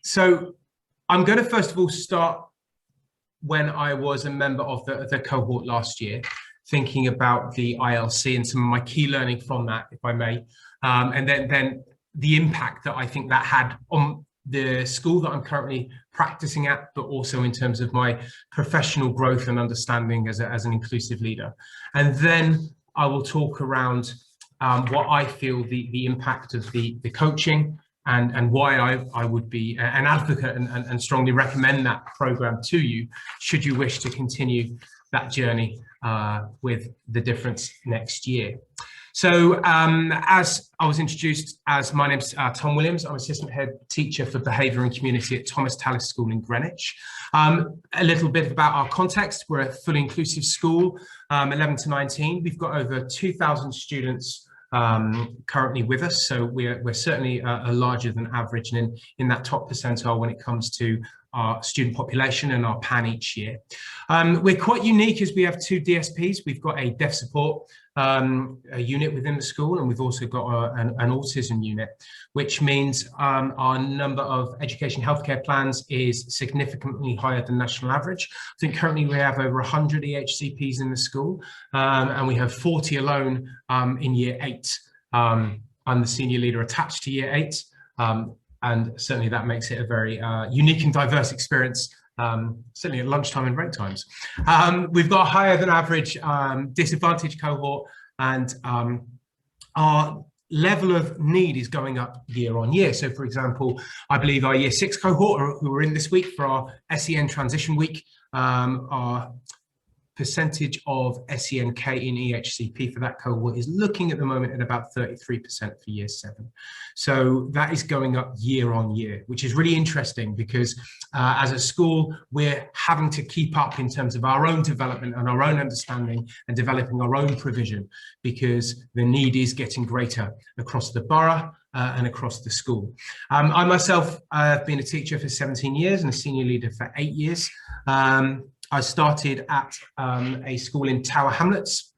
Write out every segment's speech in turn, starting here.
So I'm going to first of all start when I was a member of the cohort last year, thinking about the ILC and some of my key learning from that, if I may, and then the impact that I think that had on the school that I'm currently practicing at, but also in terms of my professional growth and understanding as an inclusive leader. And then I will talk around what I feel the impact of the coaching and why I would be an advocate and strongly recommend that program to you, should you wish to continue that journey with the difference next year. So as I was introduced, as my name's Tom Williams, I'm assistant head teacher for behaviour and community at Thomas Tallis School in Greenwich. A little bit about our context: we're a fully inclusive school, 11 to 19. We've got over 2,000 students currently with us, so we're certainly larger than average and in that top percentile when it comes to our student population and our PAN each year. We're quite unique as we have 2 DSPs. We've got a deaf support a unit within the school, and we've also got an autism unit, which means our number of education healthcare plans is significantly higher than national average. I think currently we have over 100 EHCPs in the school, and we have 40 alone in year 8. I'm the senior leader attached to year 8, and certainly that makes it a very unique and diverse experience, certainly at lunchtime and break times. We've got a higher than average disadvantaged cohort, and our level of need is going up year on year. So for example, I believe our year 6 cohort, who are in this week for our SEN transition week, our percentage of SENK in EHCP for that cohort is looking at the moment at about 33% for year 7. So that is going up year on year, which is really interesting because as a school, we're having to keep up in terms of our own development and our own understanding and developing our own provision, because the need is getting greater across the borough and across the school. I myself have been a teacher for 17 years and a senior leader for 8 years. I started at a school in Tower Hamlets,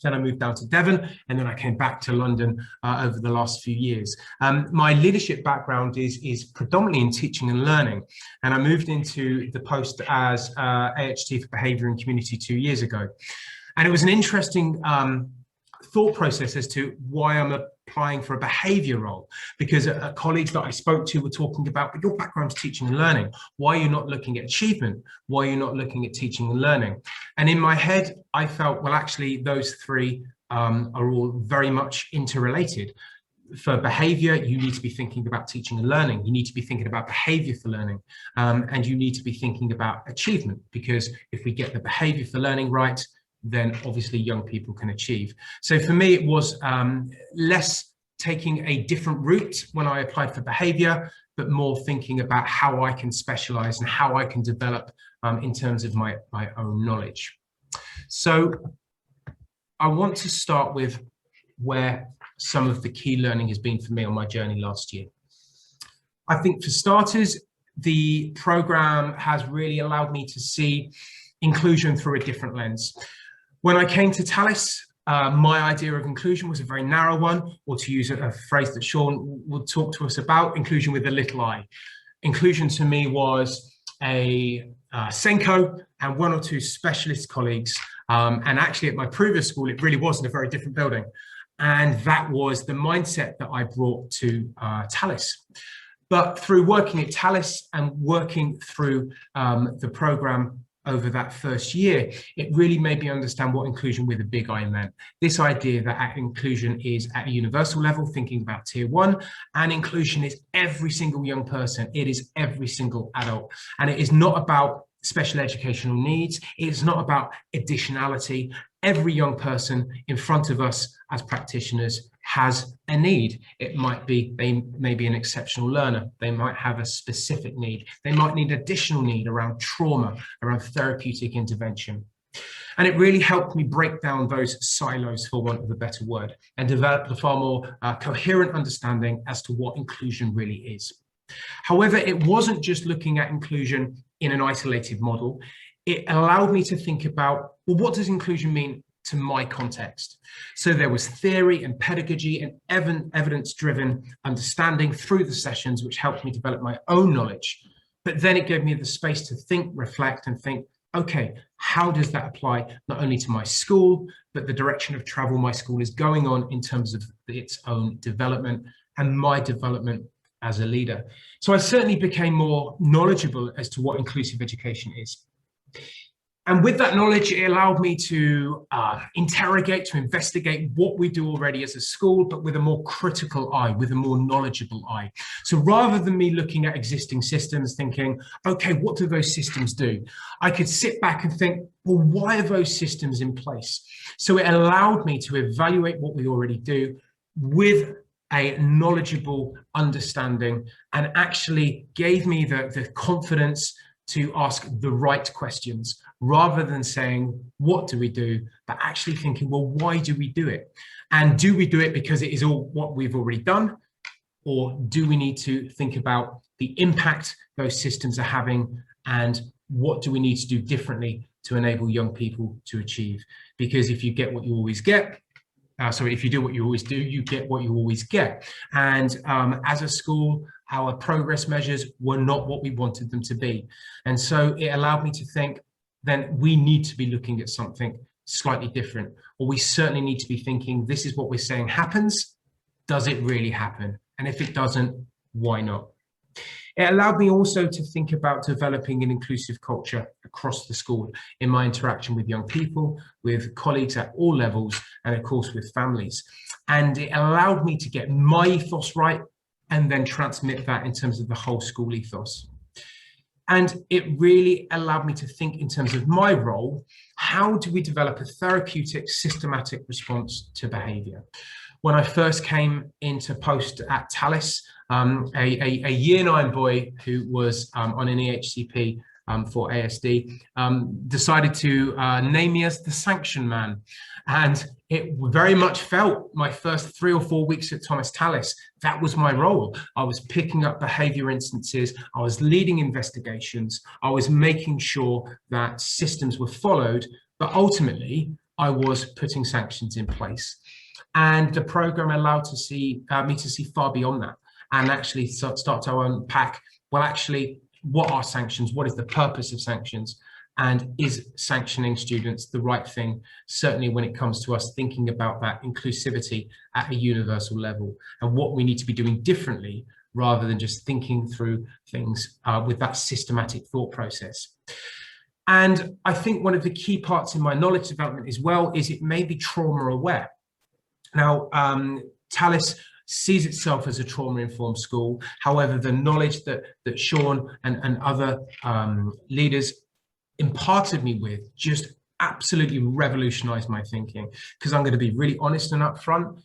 then I moved down to Devon, and then I came back to London over the last few years. My leadership background is predominantly in teaching and learning, and I moved into the post as AHT for behaviour and community 2 years ago. And it was an interesting thought process as to why I'm applying for a behaviour role, because a colleague that I spoke to were talking about, but your background's teaching and learning. Why are you not looking at achievement? Why are you not looking at teaching and learning? And in my head, I felt, well, actually, those 3 are all very much interrelated. For behaviour, you need to be thinking about teaching and learning. You need to be thinking about behaviour for learning. And you need to be thinking about achievement, because if we get the behaviour for learning right, then obviously young people can achieve. So for me, it was less taking a different route when I applied for behaviour, but more thinking about how I can specialise and how I can develop in terms of my own knowledge. So I want to start with where some of the key learning has been for me on my journey last year. I think for starters, the programme has really allowed me to see inclusion through a different lens. When I came to Tallis, my idea of inclusion was a very narrow one, or to use a phrase that Sean will talk to us about, inclusion with a little I. Inclusion to me was a Senko and 1 or 2 specialist colleagues. And actually at my previous school, it really was in a very different building. And that was the mindset that I brought to Tallis. But through working at Tallis and working through the programme over that first year, it really made me understand what inclusion with a big I meant. This idea that inclusion is at a universal level, thinking about tier 1, and inclusion is every single young person. It is every single adult. And it is not about special educational needs. It's not about additionality. Every young person in front of us as practitioners has a need. It might be, they may be an exceptional learner. They might have a specific need. They might need additional need around trauma, around therapeutic intervention. And it really helped me break down those silos, for want of a better word, and develop a far more coherent understanding as to what inclusion really is. However, it wasn't just looking at inclusion in an isolated model. It allowed me to think about, well, what does inclusion mean to my context. So there was theory and pedagogy and evidence-driven understanding through the sessions, which helped me develop my own knowledge. But then it gave me the space to think, reflect, and think, okay, how does that apply not only to my school, but the direction of travel my school is going on in terms of its own development and my development as a leader. So I certainly became more knowledgeable as to what inclusive education is. And with that knowledge, it allowed me to interrogate, to investigate what we do already as a school, but with a more critical eye, with a more knowledgeable eye. So rather than me looking at existing systems thinking, okay, what do those systems do? I could sit back and think, well, why are those systems in place? So it allowed me to evaluate what we already do with a knowledgeable understanding, and actually gave me the confidence to ask the right questions, rather than saying, what do we do? But actually thinking, well, why do we do it? And do we do it because it is all what we've already done? Or do we need to think about the impact those systems are having, and what do we need to do differently to enable young people to achieve? Because if you get what you always get, if you do what you always do, you get what you always get. And as a school, our progress measures were not what we wanted them to be. And so it allowed me to think, then we need to be looking at something slightly different, or we certainly need to be thinking, this is what we're saying happens. Does it really happen? And if it doesn't, why not? It allowed me also to think about developing an inclusive culture across the school in my interaction with young people, with colleagues at all levels, and of course with families. And it allowed me to get my ethos right and then transmit that in terms of the whole school ethos. And it really allowed me to think in terms of my role, how do we develop a therapeutic, systematic response to behaviour? When I first came into post at Tallis, a year 9 boy who was on an EHCP for ASD decided to name me as the sanction man. And it very much felt my first 3 or 4 weeks at Tallis, that was my role. I was picking up behavior instances, I was leading investigations, I was making sure that systems were followed, but ultimately I was putting sanctions in place. And the program allowed me to see far beyond that, and actually start to unpack, well, actually, what are sanctions? What is the purpose of sanctions? And is sanctioning students the right thing? Certainly when it comes to us thinking about that inclusivity at a universal level, and what we need to be doing differently, rather than just thinking through things with that systematic thought process. And I think one of the key parts in my knowledge development as well is it may be trauma aware. Now, Tallis sees itself as a trauma-informed school. However, the knowledge that Sean and other leaders imparted me with just absolutely revolutionized my thinking, because I'm going to be really honest and upfront.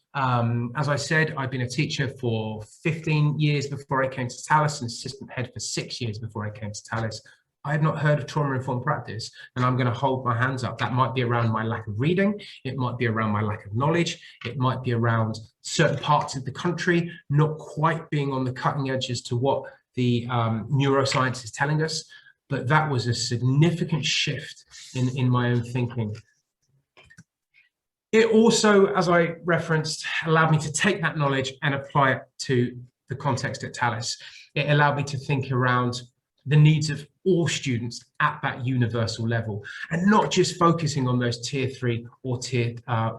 As I said, I've been a teacher for 15 years before I came to Tallis, and assistant head for 6 years before I came to Tallis. I had not heard of trauma-informed practice, and I'm going to hold my hands up. That might be around my lack of reading, it might be around my lack of knowledge, it might be around certain parts of the country not quite being on the cutting edge as to what the neuroscience is telling us, but that was a significant shift in my own thinking. It also, as I referenced, allowed me to take that knowledge and apply it to the context at Tallis. It allowed me to think around the needs of all students at that universal level, and not just focusing on those tier 3 or tier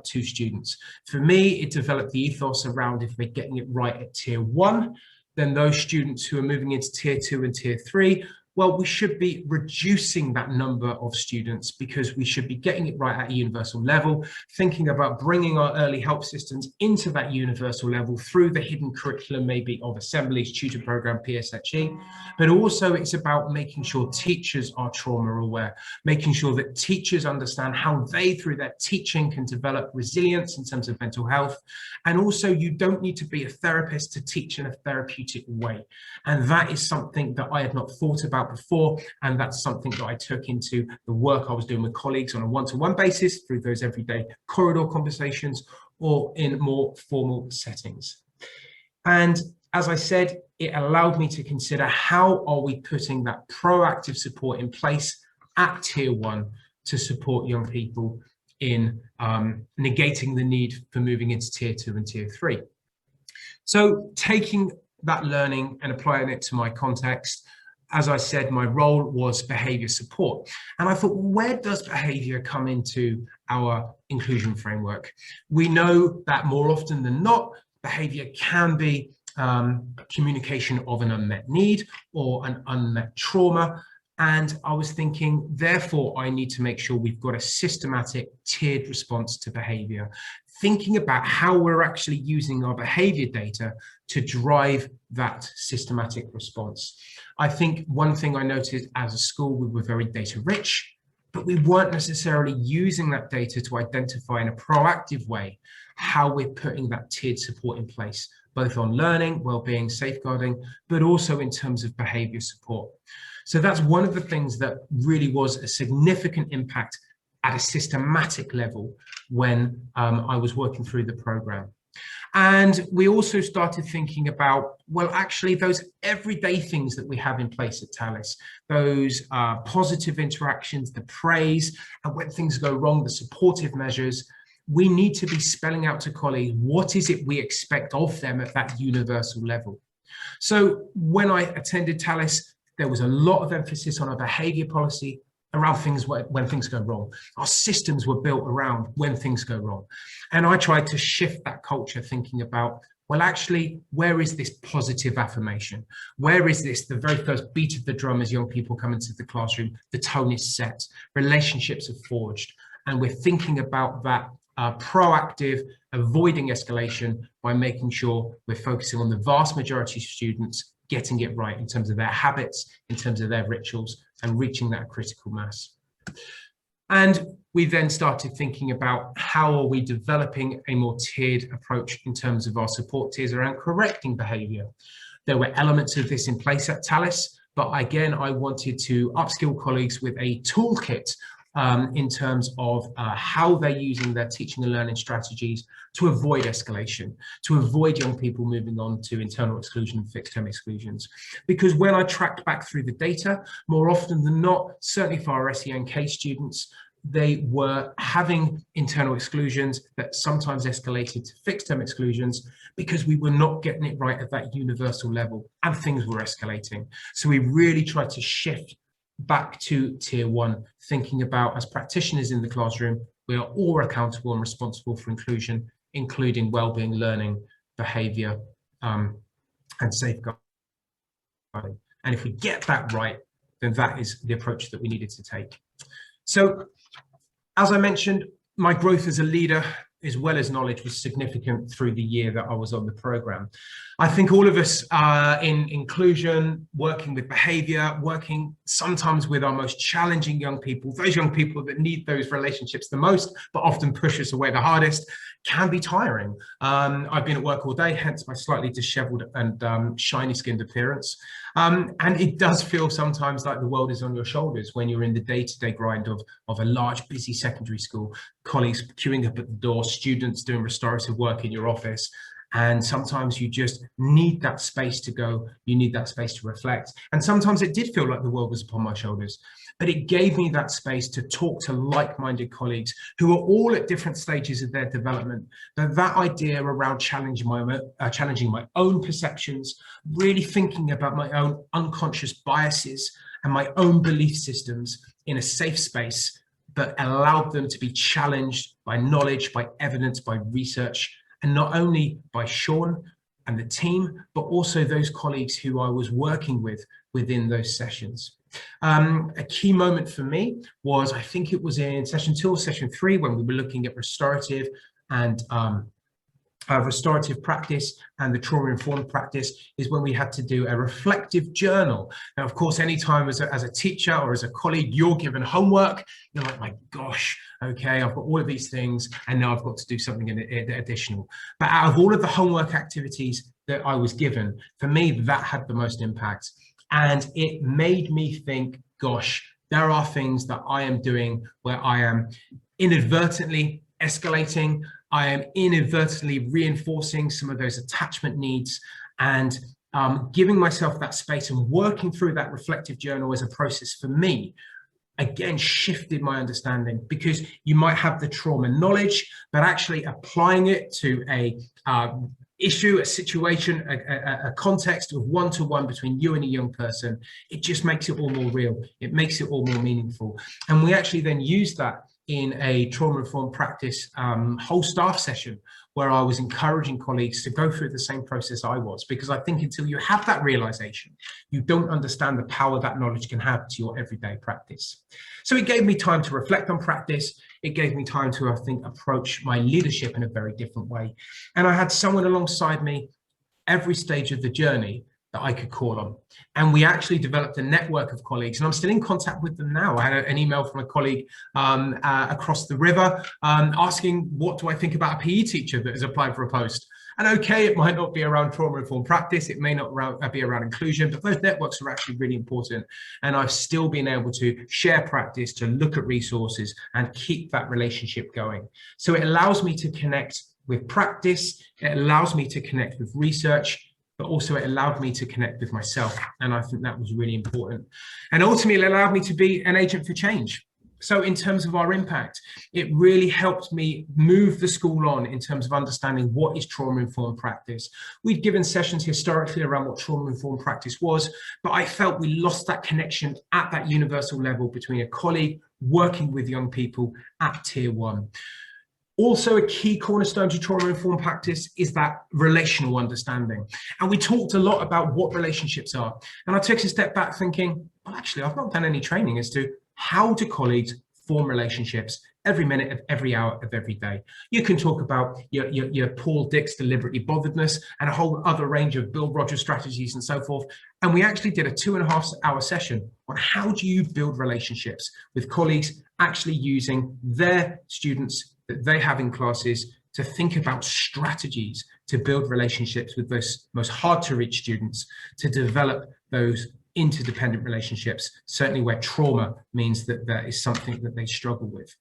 2 students. For me, it developed the ethos around, if we're getting it right at tier 1, then those students who are moving into tier 2 and tier 3, well, we should be reducing that number of students, because we should be getting it right at a universal level, thinking about bringing our early help systems into that universal level through the hidden curriculum, maybe of assemblies, tutor program, PSHE, but also it's about making sure teachers are trauma aware, making sure that teachers understand how they, through their teaching, can develop resilience in terms of mental health. And also, you don't need to be a therapist to teach in a therapeutic way. And that is something that I had not thought about before, and that's something that I took into the work I was doing with colleagues on a one-to-one basis through those everyday corridor conversations or in more formal settings. And as I said, it allowed me to consider, how are we putting that proactive support in place at tier 1 to support young people in negating the need for moving into tier 2 and tier 3. So taking that learning and applying it to my context, as I said, my role was behavior support. And I thought, where does behavior come into our inclusion framework? We know that more often than not, behavior can be communication of an unmet need or an unmet trauma. And I was thinking, therefore, I need to make sure we've got a systematic tiered response to behavior, thinking about how we're actually using our behavior data to drive that systematic response. I think one thing I noticed as a school, we were very data rich, but we weren't necessarily using that data to identify in a proactive way how we're putting that tiered support in place, both on learning, well-being, safeguarding, but also in terms of behavior support. So that's one of the things that really was a significant impact at a systematic level when I was working through the program. And we also started thinking about, well, actually those everyday things that we have in place at Tallis, those positive interactions, the praise, and when things go wrong, the supportive measures, we need to be spelling out to colleagues, what is it we expect of them at that universal level? So when I attended Tallis, there was a lot of emphasis on our behavior policy around things when things go wrong. Our systems were built around when things go wrong. And I tried to shift that culture, thinking about, well, actually, where is this positive affirmation? Where is this, the very first beat of the drum as young people come into the classroom, the tone is set, relationships are forged, and we're thinking about that proactive, avoiding escalation by making sure we're focusing on the vast majority of students getting it right in terms of their habits, in terms of their rituals, and reaching that critical mass. And we then started thinking about how are we developing a more tiered approach in terms of our support tiers around correcting behavior. There were elements of this in place at Tallis, but again, I wanted to upskill colleagues with a toolkit in terms of how they're using their teaching and learning strategies to avoid escalation, to avoid young people moving on to internal exclusion and fixed term exclusions. Because when I tracked back through the data, more often than not, certainly for our SENK students, they were having internal exclusions that sometimes escalated to fixed term exclusions because we were not getting it right at that universal level and things were escalating. So we really tried to shift back to tier 1, thinking about, as practitioners in the classroom, we are all accountable and responsible for inclusion, including well-being, learning, behavior, and safeguarding. And if we get that right, then that is the approach that we needed to take. So, as I mentioned, my growth as a leader, as well as knowledge, was significant through the year that I was on the program. I think all of us in inclusion, working with behavior, working sometimes with our most challenging young people, those young people that need those relationships the most, but often push us away the hardest, can be tiring. I've been at work all day, hence my slightly disheveled and shiny skinned appearance. And it does feel sometimes like the world is on your shoulders when you're in the day-to-day grind of a large, busy secondary school, colleagues queuing up at the door, students doing restorative work in your office. And sometimes you just need that space to go, you need that space to reflect. And sometimes it did feel like the world was upon my shoulders, but it gave me that space to talk to like-minded colleagues who are all at different stages of their development. But that idea around challenging my own perceptions, really thinking about my own unconscious biases and my own belief systems in a safe space, but allowed them to be challenged by knowledge, by evidence, by research, and not only by Sean and the team, but also those colleagues who I was working with within those sessions. A key moment for me was, I think it was in session 2 or session 3, when we were looking at restorative and restorative practice and the trauma-informed practice, is when we had to do a reflective journal. Now, of course, anytime as a teacher or as a colleague, you're given homework, you're like, my gosh, okay, I've got all of these things, and now I've got to do something additional. But out of all of the homework activities that I was given, for me, that had the most impact. And it made me think, gosh, there are things that I am doing where I am inadvertently escalating, I am inadvertently reinforcing some of those attachment needs, and giving myself that space and working through that reflective journal as a process for me again shifted my understanding, because you might have the trauma knowledge, but actually applying it to a issue, a situation, a context of one-to-one between you and a young person, it just makes it all more real. It makes it all more meaningful. And we actually then use that in a trauma-informed practice whole staff session, where I was encouraging colleagues to go through the same process I was, because I think until you have that realization, you don't understand the power that knowledge can have to your everyday practice. So it gave me time to reflect on practice. It gave me time to, I think, approach my leadership in a very different way. And I had someone alongside me every stage of the journey that I could call on. And we actually developed a network of colleagues, and I'm still in contact with them now. I had an email from a colleague across the river asking, what do I think about a PE teacher that has applied for a post? And okay, it might not be around trauma-informed practice, it may not be around inclusion, but those networks are actually really important. And I've still been able to share practice, to look at resources and keep that relationship going. So it allows me to connect with practice, it allows me to connect with research, but also it allowed me to connect with myself. And I think that was really important. And ultimately, it allowed me to be an agent for change. So in terms of our impact, it really helped me move the school on in terms of understanding what is trauma-informed practice. We'd given sessions historically around what trauma-informed practice was, but I felt we lost that connection at that universal level between a colleague working with young people at tier 1. Also, a key cornerstone to trauma-informed practice is that relational understanding. And we talked a lot about what relationships are. And I took a step back thinking, well, actually, I've not done any training as to how do colleagues form relationships every minute of every hour of every day. You can talk about your Paul Dix deliberately botheredness and a whole other range of Bill Rogers strategies and so forth. And we actually did a 2.5-hour session on how do you build relationships with colleagues, actually using their students that they have in classes to think about strategies to build relationships with those most hard to reach students, to develop those interdependent relationships, certainly where trauma means that there is something that they struggle with.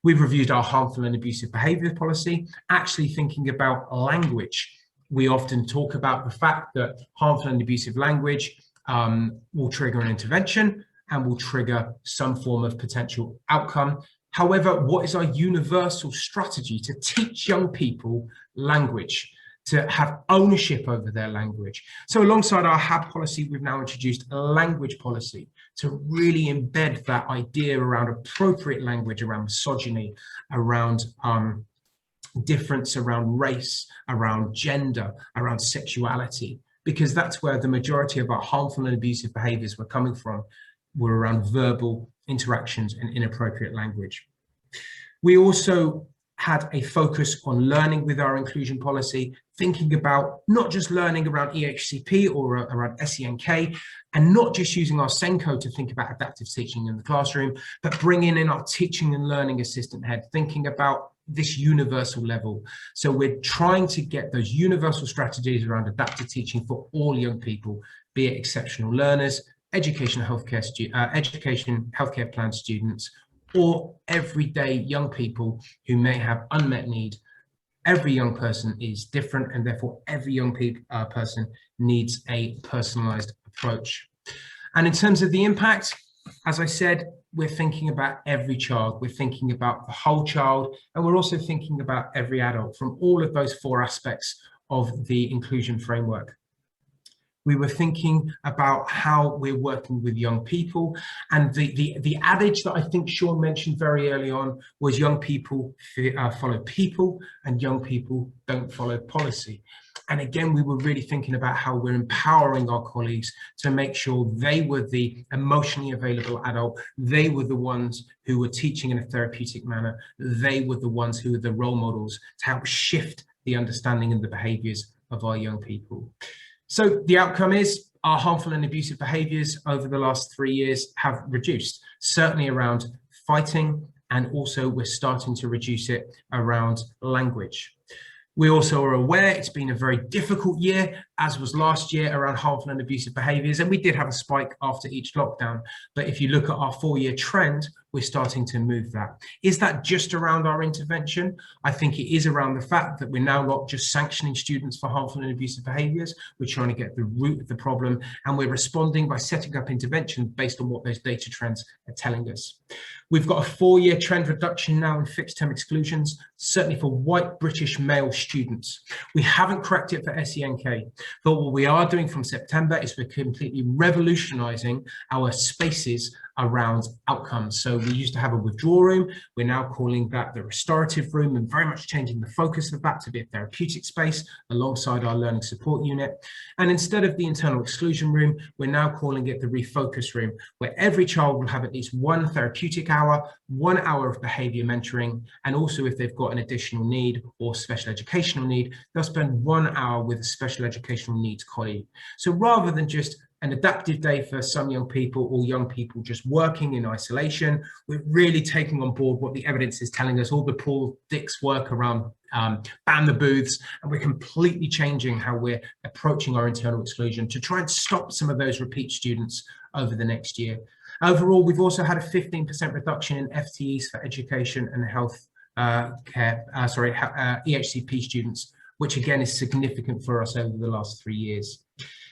We've reviewed our harmful and abusive behaviour policy, actually thinking about language. We often talk about the fact that harmful and abusive language will trigger an intervention and will trigger some form of potential outcome. However, what is our universal strategy to teach young people language, to have ownership over their language? So alongside our HAB policy, we've now introduced a language policy to really embed that idea around appropriate language, around misogyny, around difference, around race, around gender, around sexuality, because that's where the majority of our harmful and abusive behaviours were coming from, were around verbal interactions and inappropriate language. We also had a focus on learning with our inclusion policy, thinking about not just learning around EHCP or around SENK, and not just using our SENCO to think about adaptive teaching in the classroom, but bringing in our teaching and learning assistant head, thinking about this universal level. So we're trying to get those universal strategies around adaptive teaching for all young people, be it exceptional learners, education healthcare plan students, or everyday young people who may have unmet need. Every young person is different, and therefore every young person needs a personalized approach. And in terms of the impact, as I said, we're thinking about every child, we're thinking about the whole child, and we're also thinking about every adult from all of those 4 aspects of the inclusion framework. We were thinking about how we're working with young people, and the adage that I think Sean mentioned very early on was young people follow people and young people don't follow policy. And again, we were really thinking about how we're empowering our colleagues to make sure they were the emotionally available adult, they were the ones who were teaching in a therapeutic manner, they were the ones who were the role models to help shift the understanding and the behaviours of our young people. So the outcome is our harmful and abusive behaviours over the last 3 years have reduced, certainly around fighting, and also we're starting to reduce it around language. We also are aware it's been a very difficult year, as was last year, around harmful and abusive behaviours, and we did have a spike after each lockdown. But if you look at our 4-year trend, we're starting to move that. Is that just around our intervention? I think it is around the fact that we're now not just sanctioning students for harmful and abusive behaviours, we're trying to get the root of the problem, and we're responding by setting up interventions based on what those data trends are telling us. We've got a 4-year trend reduction now in fixed term exclusions, certainly for white British male students. We haven't cracked it for SENK, but what we are doing from September is we're completely revolutionising our spaces around outcomes. So we used to have a withdrawal room. We're now calling that the restorative room, and very much changing the focus of that to be a therapeutic space alongside our learning support unit. And instead of the internal exclusion room, we're now calling it the refocus room, where every child will have at least 1 therapeutic hour, 1 hour of behaviour mentoring, and also if they've got an additional need or special educational need, they'll spend 1 hour with a special educational needs colleague. So rather than just an adaptive day for some young people or young people just working in isolation, we're really taking on board what the evidence is telling us, all the Paul Dick's work around ban the booths, and we're completely changing how we're approaching our internal exclusion to try and stop some of those repeat students over the next year. Overall, we've also had a 15% reduction in FTEs for education and health EHCP students, which again is significant for us over the last 3 years.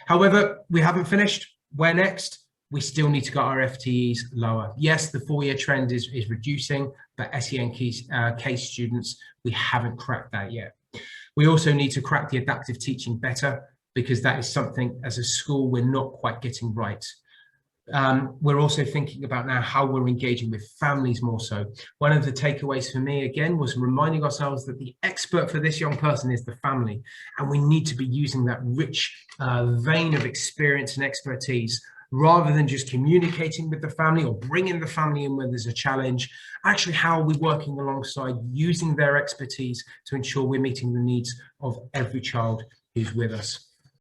However, we haven't finished. Where next? We still need to get our FTEs lower. Yes, the 4-year trend is reducing, but SEN case students, we haven't cracked that yet. We also need to crack the adaptive teaching better, because that is something as a school we're not quite getting right. We're also thinking about now how we're engaging with families more so. One of the takeaways for me, again, was reminding ourselves that the expert for this young person is the family, and we need to be using that rich vein of experience and expertise, rather than just communicating with the family or bringing the family in when there's a challenge. Actually, how are we working alongside, using their expertise to ensure we're meeting the needs of every child who's with us?